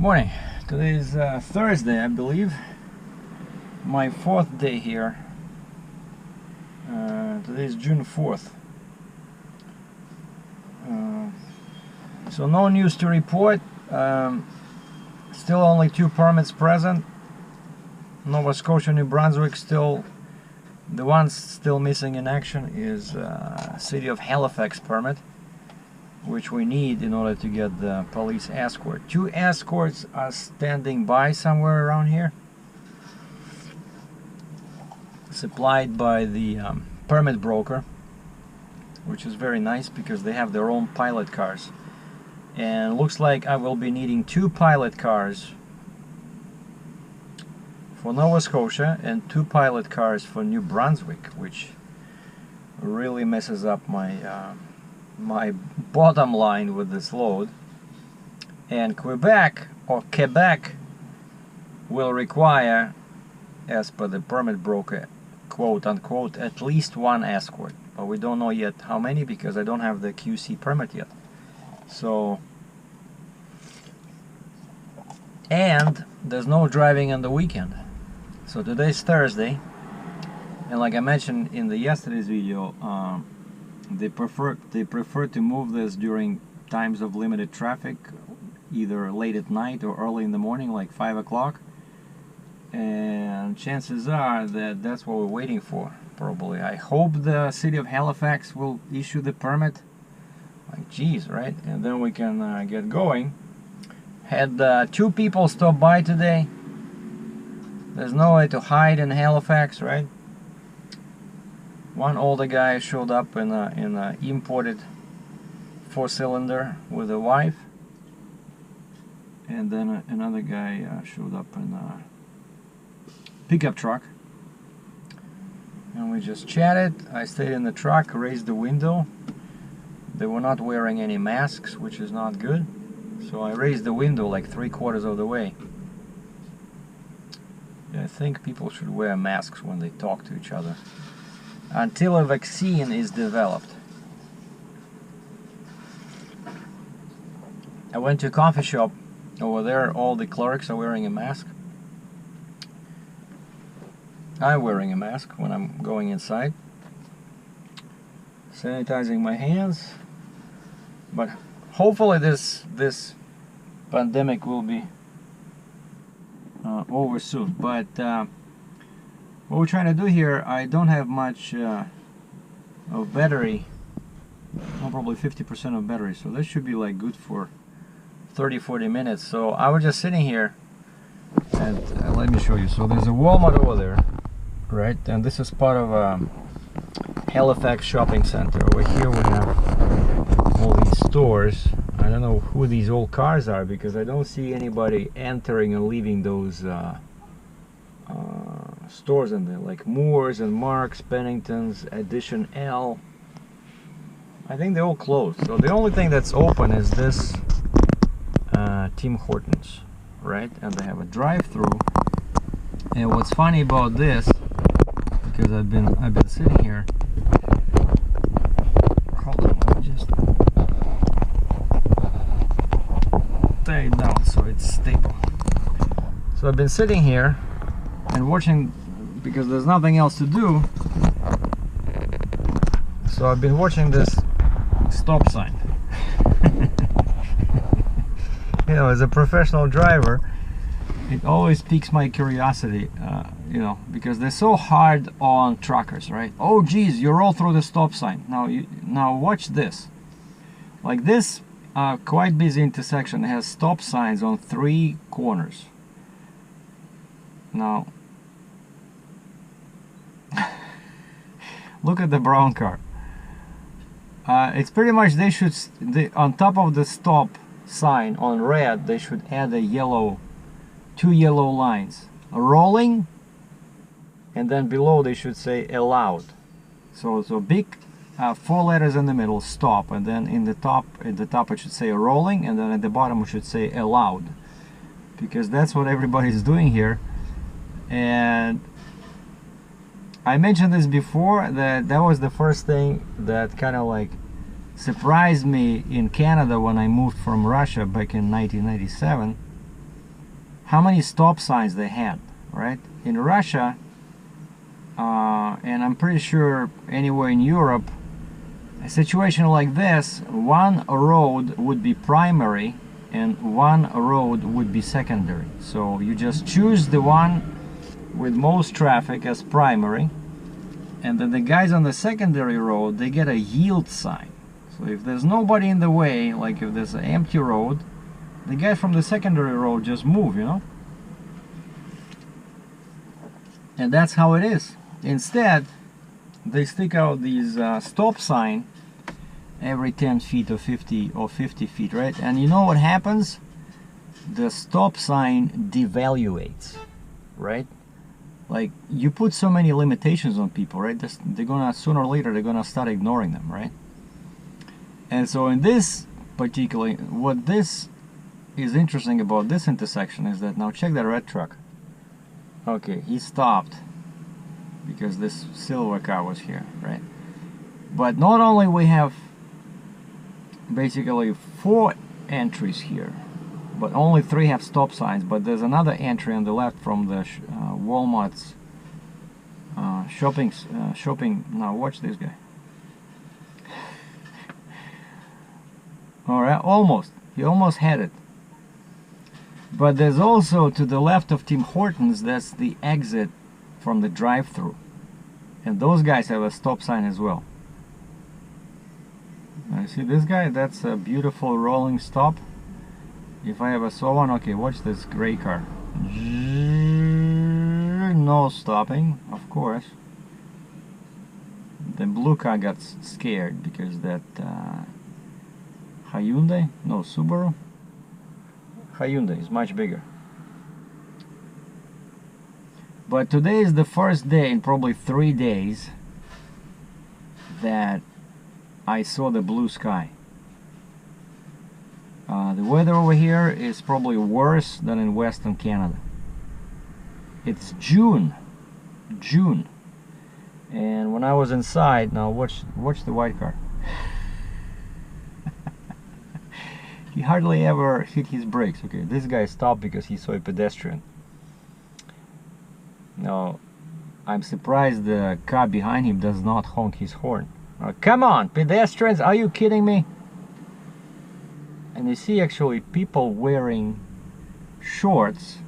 Morning. Today is Thursday, I believe. My fourth day here. Today is June 4th. So no news to report. Still only 2 permits present. Nova Scotia, New Brunswick still. The one still missing in action is City of Halifax permit, which we need in order to get the police escort. 2 escorts are standing by somewhere around here, supplied by the permit broker, which is very nice because they have their own pilot cars. And looks like I will be needing 2 pilot cars for Nova Scotia and 2 pilot cars for New Brunswick, which really messes up my my bottom line with this load. And Quebec will require, as per the permit broker, quote unquote, at least 1 escort, but we don't know yet how many because I don't have the QC permit yet. So, and there's no driving on the weekend. So today's Thursday, and like I mentioned in the yesterday's video, they prefer to move this during times of limited traffic, either late at night or early in the morning, like 5 o'clock. And chances are that that's what we're waiting for, probably. I hope the City of Halifax will issue the permit. Like, geez, right? And then we can get going. Had 2 people stop by today. There's no way to hide in Halifax, right? One older guy showed up in a imported 4-cylinder with a wife, and then another guy showed up in a pickup truck, and we just chatted. I stayed in the truck, raised the window. They were not wearing any masks, which is not good, so I raised the window like 3/4 of the way. I think people should wear masks when they talk to each other until a vaccine is developed. I went to a coffee shop. Over there all the clerks are wearing a mask. I'm wearing a mask when I'm going inside, sanitizing my hands, but hopefully this pandemic will be over soon. But what we're trying to do here, I don't have much of battery, probably 50% of battery, so this should be like good for 30-40 minutes. So I was just sitting here, and let me show you. So there's a Walmart over there, right? And this is part of a Halifax shopping center. Over here we have all these stores. I don't know who these old cars are because I don't see anybody entering and leaving those stores in there, like Moore's and Mark's, Pennington's, Edition L. I think they're all closed. So the only thing that's open is this Tim Hortons, right? And they have a drive-through. And what's funny about this, because I've been sitting here. Hold on, let me just tie it down so it's stable. So I've been sitting here and watching, because there's nothing else to do, so I've been watching this stop sign. You know, as a professional driver, it always piques my curiosity, you know, because they're so hard on truckers, right? Oh geez, you roll through the stop sign. Now watch this. Like this quite busy intersection has stop signs on 3 corners. Now look at the brown car. It's pretty much, they should, on top of the stop sign on red, they should add a yellow, 2 yellow lines, rolling, and then below they should say allowed. So big 4 letters in the middle, stop, and then at the top it should say rolling, and then at the bottom it should say allowed, because that's what everybody's doing here. And I mentioned this before, that was the first thing that kind of like surprised me in Canada when I moved from Russia back in 1997. how many stop signs they had, right? In Russia, and I'm pretty sure anywhere in Europe, a situation like this, one road would be primary and one road would be secondary. So you just choose the one with most traffic as primary, and then the guys on the secondary road, they get a yield sign. So if there's nobody in the way, like if there's an empty road, the guys from the secondary road just move, you know? And that's how it is. Instead, they stick out these stop sign every 10 feet or 50 feet, right? And you know what happens? The stop sign devaluates, right? Like, you put so many limitations on people, right? They're gonna, sooner or later, they're gonna start ignoring them, right? And so in this particularly, what this is interesting about this intersection is that, now check that red truck. Okay, he stopped because this silver car was here, right? But not only we have basically 4 entries here, but only 3 have stop signs, but there's another entry on the left from the Walmart's shopping. Now watch this guy. Alright, almost. He almost had it. But there's also, to the left of Tim Hortons, that's the exit from the drive-thru. And those guys have a stop sign as well. Now you see this guy? That's a beautiful rolling stop. If I ever saw one, okay, watch this gray car. No stopping, of course. The blue car got scared because that Hyundai, no, Subaru. Hyundai is much bigger. But today is the first day in probably 3 days that I saw the blue sky. The weather over here is probably worse than in Western Canada. It's June, and when I was inside, now watch the white car. He hardly ever hit his brakes. Okay, this guy stopped because he saw a pedestrian. Now, I'm surprised the car behind him does not honk his horn. Come on, pedestrians, are you kidding me? And you see actually people wearing shorts,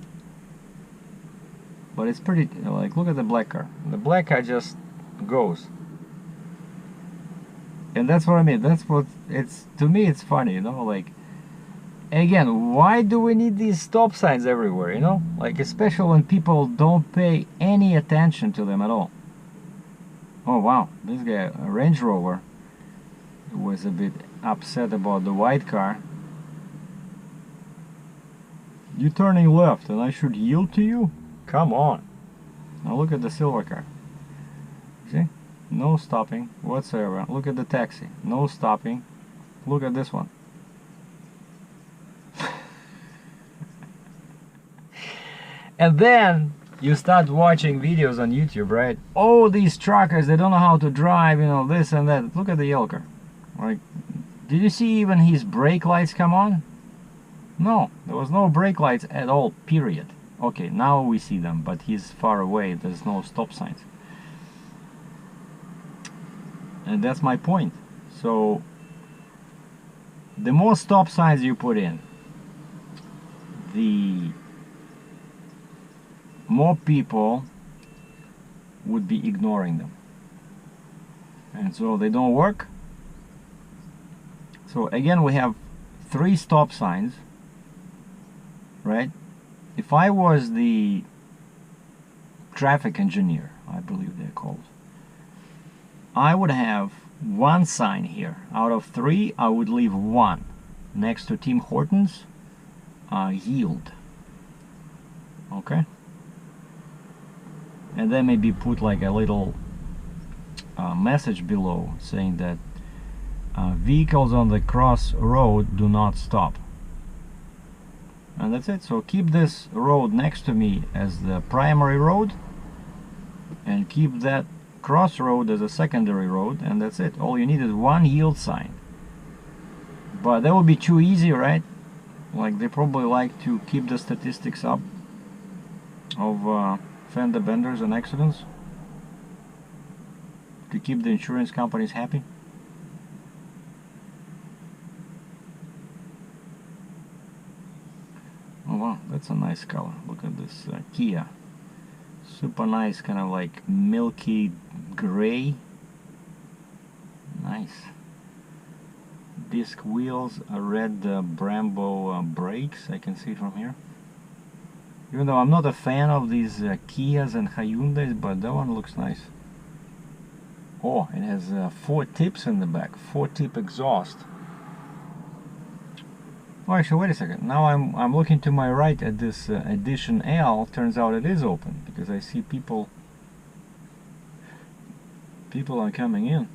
but it's pretty, like, look at the black car. The black car just goes. And that's what I mean. That's what it's, to me it's funny, you know, like, again, why do we need these stop signs everywhere, you know? Like, especially when people don't pay any attention to them at all. Oh wow, this guy, a Range Rover, was a bit upset about the white car. You're turning left and I should yield to you? Come on. Now look at the silver car. See? No stopping whatsoever. Look at the taxi. No stopping. Look at this one. And then you start watching videos on YouTube, right? Oh, these truckers, they don't know how to drive, you know, this and that. Look at the yellow car. Like, did you see even his brake lights come on? No, there was no brake lights at all, period. Okay, now we see them, but he's far away. There's no stop signs. And that's my point. So, the more stop signs you put in, the more people would be ignoring them, and so they don't work. So again, we have 3 stop signs, right? If I was the traffic engineer, I believe they're called, I would have 1 sign here. Out of 3, I would leave 1 next to Tim Hortons, yield. Okay? And then maybe put like a little message below saying that vehicles on the crossroad do not stop. And that's it. So keep this road next to me as the primary road, and keep that crossroad as a secondary road, and that's it. All you need is 1 yield sign. But that would be too easy, right? Like they probably like to keep the statistics up of fender benders and accidents, to keep the insurance companies happy. Oh wow, that's a nice color. Look at this Kia. Super nice, kind of like milky gray. Nice. Disc wheels, red Brembo brakes. I can see it from here. Even though I'm not a fan of these Kias and Hyundais, but that one looks nice. Oh, it has 4 tips in the back, 4-tip exhaust. Oh, actually, wait a second. Now I'm looking to my right at this Edition L. Turns out it is open because I see people are coming in.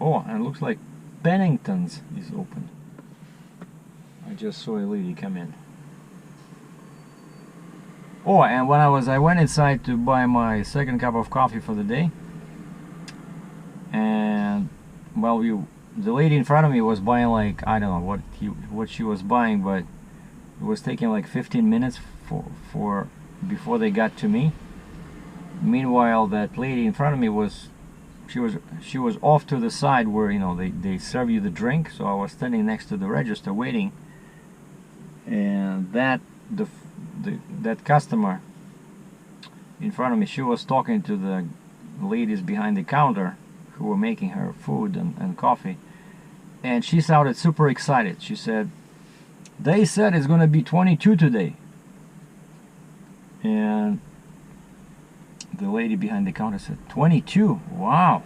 Oh, and it looks like Pennington's is open. I just saw a lady come in. Oh, and when I went inside to buy my second cup of coffee for the day, and well, the lady in front of me was buying, like, I don't know what she was buying, but it was taking like 15 minutes before they got to me. Meanwhile, that lady in front of me was off to the side where, you know, they serve you the drink. So I was standing next to the register waiting, and that customer in front of me, she was talking to the ladies behind the counter who were making her food and coffee, and she sounded super excited. She said, "They said it's gonna be 22 today." And the lady behind the counter said, 22? Wow.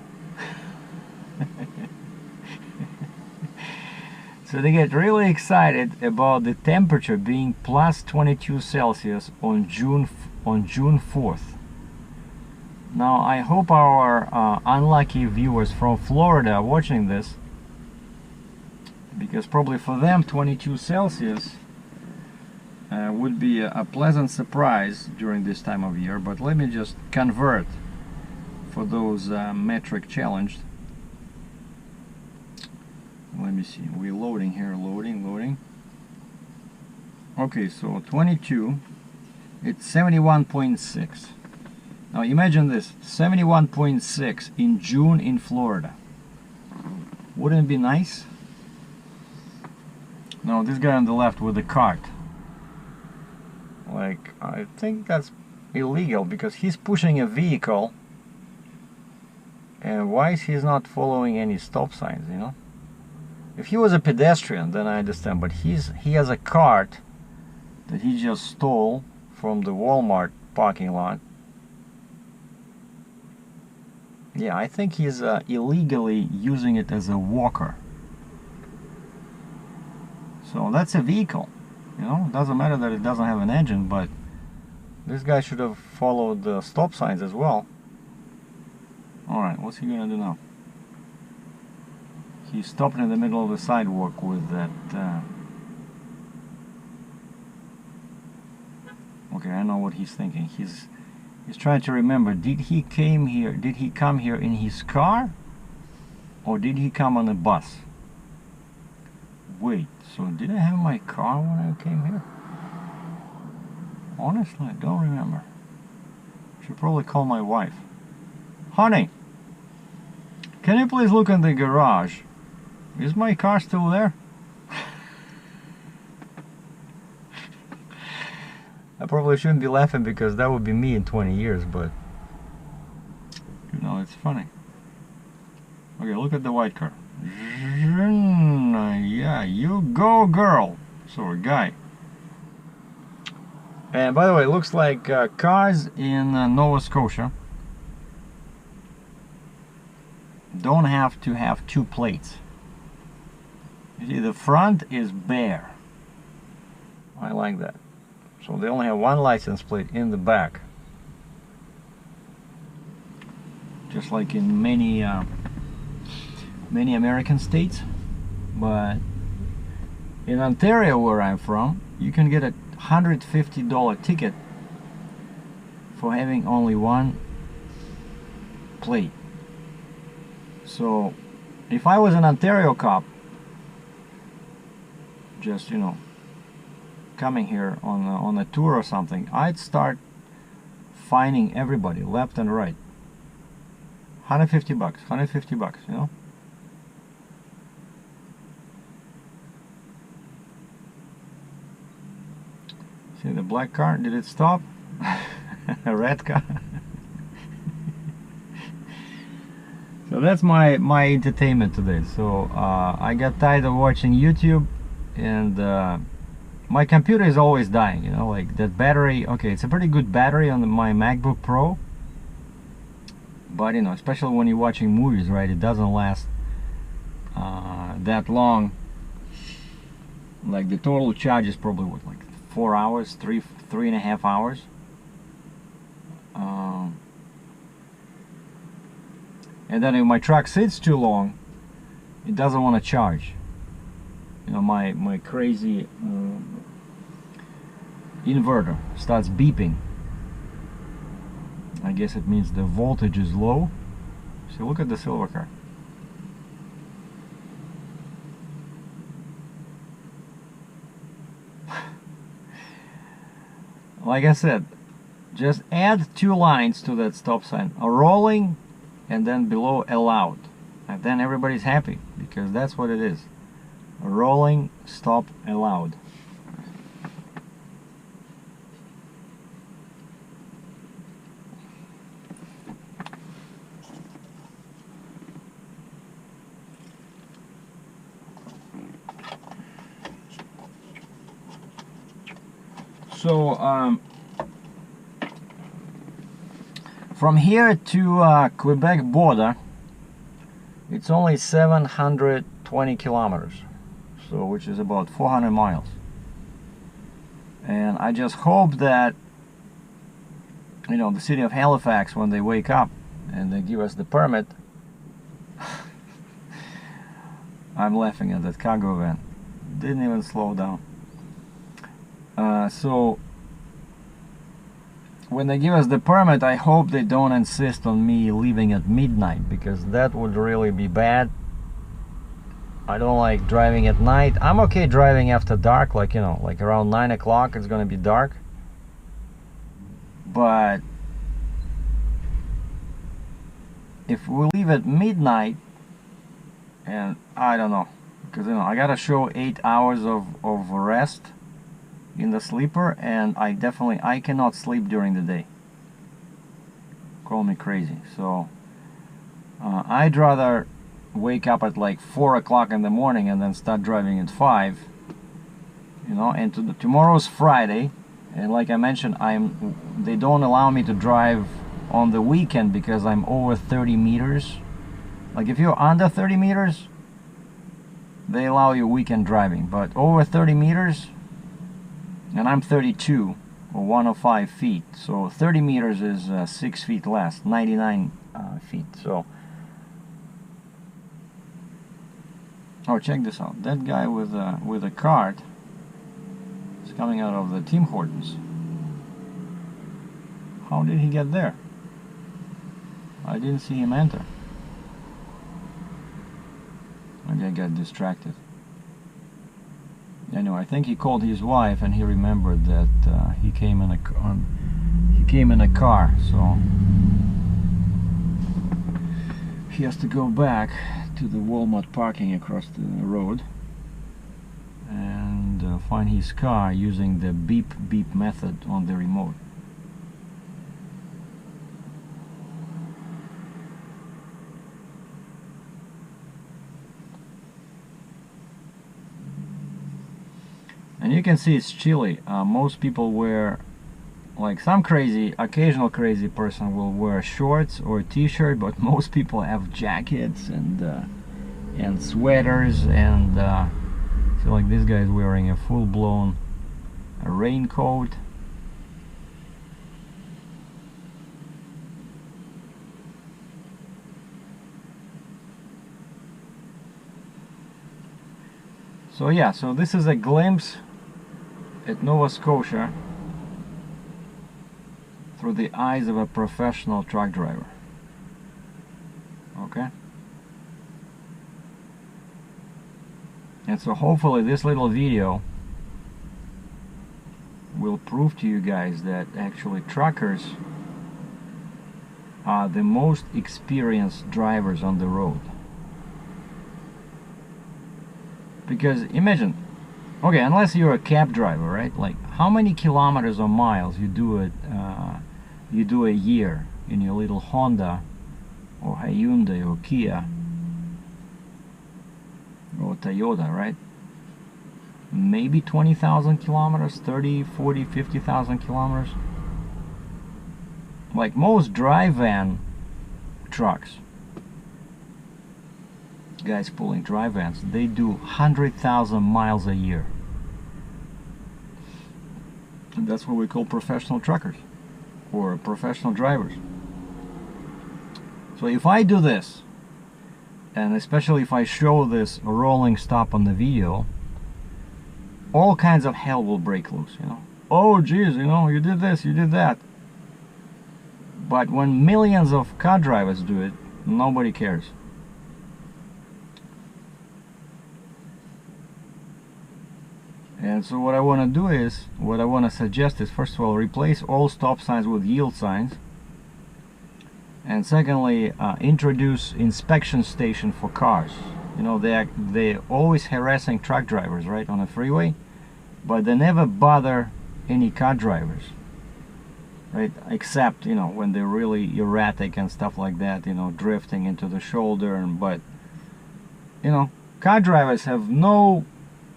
So they get really excited about the temperature being plus 22 Celsius on June 4th. Now I hope our unlucky viewers from Florida are watching this, because probably for them 22 Celsius would be a pleasant surprise during this time of year. But let me just convert for those metric challenged. Let me see, we're loading here, loading. Okay, so 22, it's 71.6. Now imagine this, 71.6 in June in Florida. Wouldn't it be nice? Now this guy on the left with the cart, like, I think that's illegal because he's pushing a vehicle, and why is he not following any stop signs, you know? If he was a pedestrian, then I understand, but he has a cart that he just stole from the Walmart parking lot. Yeah, I think he's illegally using it as a walker. So that's a vehicle, you know. It doesn't matter that it doesn't have an engine, but this guy should have followed the stop signs as well. Alright, what's he gonna do now? He stopped in the middle of the sidewalk with that okay, I know what he's thinking. He's trying to remember, did he come here in his car, or did he come on a bus? Wait, so did I have my car when I came here? Honestly, I don't remember. Should probably call my wife. Honey, can you please look in the garage? Is my car still there? I probably shouldn't be laughing because that would be me in 20 years, but you know, it's funny. Okay, look at the white car. Yeah, you go, girl. Sorry, guy. And by the way, it looks like cars in Nova Scotia don't have to have 2 plates. You see, the front is bare. I like that. So they only have 1 license plate in the back. Just like in many American states. But in Ontario, where I'm from, you can get a $150 ticket for having only 1 plate. So if I was an Ontario cop just, you know, coming here on a tour or something, I'd start fining everybody left and right. 150 bucks, 150 bucks, you know. See the black car, did it stop? A red car. So that's my entertainment today. So I got tired of watching YouTube, and my computer is always dying, you know, like that battery. Okay, it's a pretty good battery on my MacBook Pro, but you know, especially when you're watching movies, right, it doesn't last that long. Like the total charge is probably what, like 4 hours, three and a half hours. And then if my truck sits too long, it doesn't want to charge. You know, my crazy inverter starts beeping. I guess it means the voltage is low. So look at the silver car. Like I said, just add 2 lines to that stop sign, a rolling and then below allowed, and then everybody's happy, because that's what it is. A rolling stop allowed. So from here to Quebec border, it's only 720 kilometers, so which is about 400 miles. And I just hope that, you know, the city of Halifax, when they wake up and they give us the permit, I'm laughing at that cargo van, didn't even slow down. So when they give us the permit, I hope they don't insist on me leaving at midnight, because that would really be bad. I don't like driving at night. I'm okay driving after dark, like, you know, like around 9 o'clock it's gonna be dark. But if we leave at midnight, and I don't know, because, you know, I gotta show 8 hours of rest in the sleeper, and I cannot sleep during the day. Call me crazy. So I'd rather wake up at like 4 o'clock in the morning and then start driving at 5, you know. And tomorrow's Friday, and like I mentioned, they don't allow me to drive on the weekend because I'm over 30 meters. Like if you're under 30 meters, they allow you weekend driving, but over 30 meters, and I'm 32 or 105 feet, so 30 meters is 6 feet less, 99 feet. So, oh, check this out. That guy with a cart is coming out of the Tim Hortons. How did he get there? I didn't see him enter. Maybe I got distracted. Anyway, I think he called his wife and he remembered that he came in a car, so he has to go back to the Walmart parking across the road and find his car using the beep beep method on the remote. And you can see it's chilly. Most people wear, like some occasional crazy person will wear shorts or a t-shirt, but most people have jackets and sweaters, and so like this guy is wearing a full-blown raincoat. So yeah, so this is a glimpse at Nova Scotia through the eyes of a professional truck driver. Okay? And so hopefully this little video will prove to you guys that actually truckers are the most experienced drivers on the road. Because imagine, okay, unless you're a cab driver, right? Like, how many kilometers or miles you do a year in your little Honda or Hyundai or Kia or Toyota, right? Maybe 20,000 kilometers, 30, 40, 50,000 kilometers. Like most dry van trucks, guys pulling dry vans, they do 100,000 miles a year. And that's what we call professional truckers or professional drivers. So if I do this, and especially if I show this rolling stop on the video, all kinds of hell will break loose, you know. Oh geez, you know, you did this, you did that. But when millions of car drivers do it, nobody cares. And so what I want to do is, what I want to suggest is, first of all, replace all stop signs with yield signs. And secondly, introduce inspection station for cars. You know, they're always harassing truck drivers, right, on the freeway, but they never bother any car drivers, right? Except, you know, when they're really erratic and stuff like that, you know, drifting into the shoulder. And but, you know, car drivers have no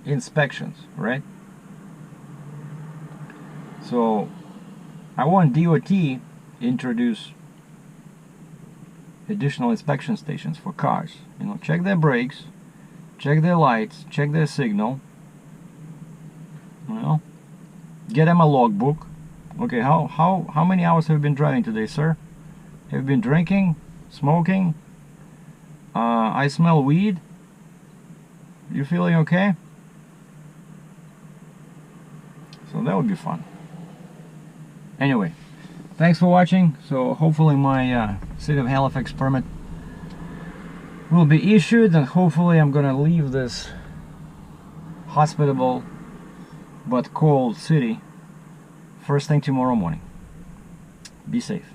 inspections, right? So I want DOT introduce additional inspection stations for cars. You know, check their brakes, check their lights, check their signal. You know, get them a logbook. Okay, how many hours have you been driving today, sir? Have you been drinking, smoking? I smell weed. You feeling okay? So that would be fun. Anyway, thanks for watching. So hopefully my City of Halifax permit will be issued, and hopefully I'm gonna leave this hospitable but cold city first thing tomorrow morning. Be safe.